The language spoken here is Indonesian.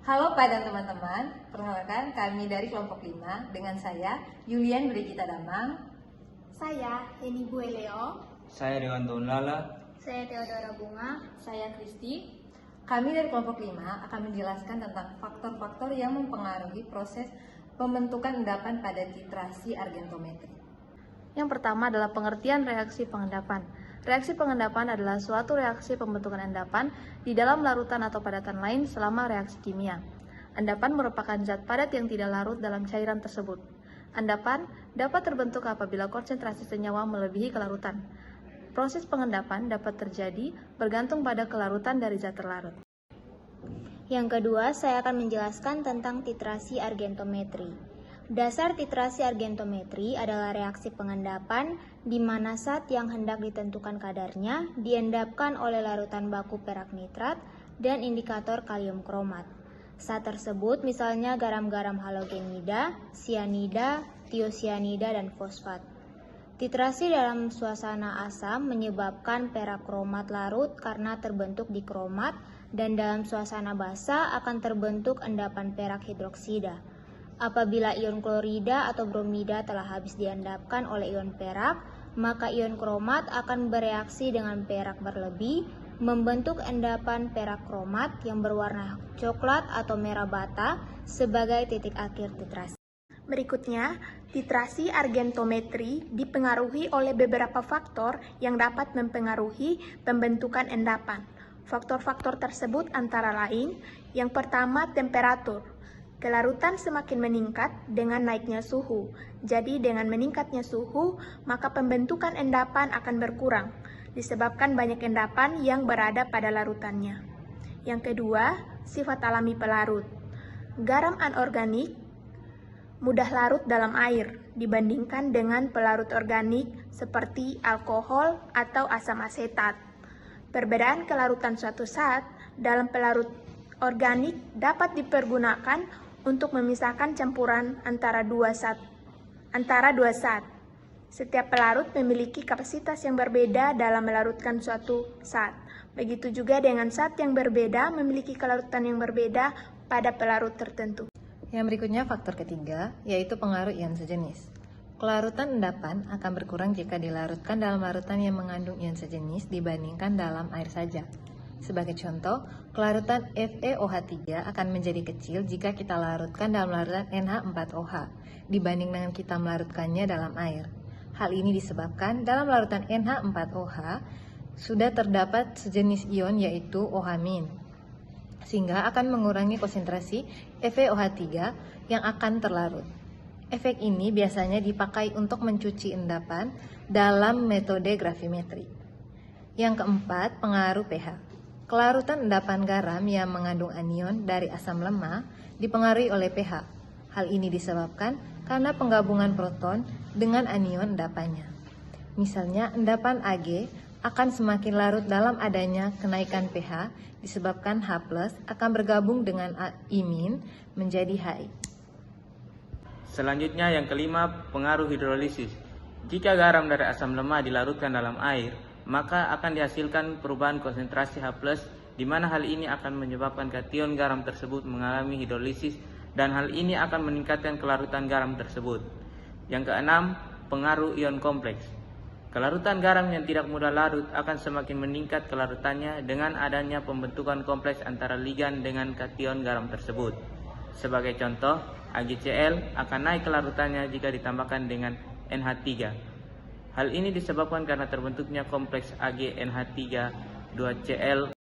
Halo Pak dan teman-teman, perkenalkan kami dari kelompok 5 dengan saya Yulian Brigita Damang. Saya Heni Bueleo. Saya Dewanto Lala. Saya Theodora Bunga. Saya Kristi. Kami dari kelompok 5 akan menjelaskan tentang faktor-faktor yang mempengaruhi proses pembentukan endapan pada titrasi argentometri. Yang pertama adalah pengertian reaksi pengendapan. Reaksi pengendapan adalah suatu reaksi pembentukan endapan di dalam larutan atau padatan lain selama reaksi kimia. Endapan merupakan zat padat yang tidak larut dalam cairan tersebut. Endapan dapat terbentuk apabila konsentrasi senyawa melebihi kelarutan. Proses pengendapan dapat terjadi bergantung pada kelarutan dari zat terlarut. Yang kedua, saya akan menjelaskan tentang titrasi argentometri. Dasar titrasi argentometri adalah reaksi pengendapan di mana zat yang hendak ditentukan kadarnya diendapkan oleh larutan baku perak nitrat dan indikator kalium kromat. Zat tersebut misalnya garam-garam halogenida, sianida, tiosianida, dan fosfat. Titrasi dalam suasana asam menyebabkan perak kromat larut karena terbentuk di kromat, dan dalam suasana basa akan terbentuk endapan perak hidroksida. Apabila ion klorida atau bromida telah habis diendapkan oleh ion perak, maka ion kromat akan bereaksi dengan perak berlebih, membentuk endapan perak kromat yang berwarna coklat atau merah bata sebagai titik akhir titrasi. Berikutnya, titrasi argentometri dipengaruhi oleh beberapa faktor yang dapat mempengaruhi pembentukan endapan. Faktor-faktor tersebut antara lain, yang pertama temperatur. Kelarutan semakin meningkat dengan naiknya suhu. Jadi dengan meningkatnya suhu, maka pembentukan endapan akan berkurang, disebabkan banyak endapan yang berada pada larutannya. Yang kedua, sifat alami pelarut. Garam anorganik mudah larut dalam air dibandingkan dengan pelarut organik seperti alkohol atau asam asetat. Perbedaan kelarutan suatu zat dalam pelarut organik dapat dipergunakan untuk memisahkan campuran antara dua zat. Setiap pelarut memiliki kapasitas yang berbeda dalam melarutkan suatu zat. Begitu juga dengan zat yang berbeda memiliki kelarutan yang berbeda pada pelarut tertentu. Yang berikutnya faktor ketiga, yaitu pengaruh ion sejenis. Kelarutan endapan akan berkurang jika dilarutkan dalam larutan yang mengandung ion sejenis dibandingkan dalam air saja. Sebagai contoh, kelarutan FeOH3 akan menjadi kecil jika kita larutkan dalam larutan NH4OH dibanding dengan kita melarutkannya dalam air. Hal ini disebabkan dalam larutan NH4OH sudah terdapat sejenis ion yaitu OH-, sehingga akan mengurangi konsentrasi FeOH3 yang akan terlarut. Efek ini biasanya dipakai untuk mencuci endapan dalam metode gravimetri. Yang keempat, pengaruh pH. Kelarutan endapan garam yang mengandung anion dari asam lemah dipengaruhi oleh pH. Hal ini disebabkan karena penggabungan proton dengan anion endapannya. Misalnya, endapan Ag akan semakin larut dalam adanya kenaikan pH disebabkan H+ akan bergabung dengan I- menjadi Hi. Selanjutnya yang kelima, pengaruh hidrolisis. Jika garam dari asam lemah dilarutkan dalam air, maka akan dihasilkan perubahan konsentrasi H+, di mana hal ini akan menyebabkan kation garam tersebut mengalami hidrolisis dan hal ini akan meningkatkan kelarutan garam tersebut. Yang keenam, pengaruh ion kompleks. Kelarutan garam yang tidak mudah larut akan semakin meningkat kelarutannya dengan adanya pembentukan kompleks antara ligan dengan kation garam tersebut. Sebagai contoh, AgCl akan naik kelarutannya jika ditambahkan dengan NH3. Hal ini disebabkan karena terbentuknya kompleks AgNH3 2Cl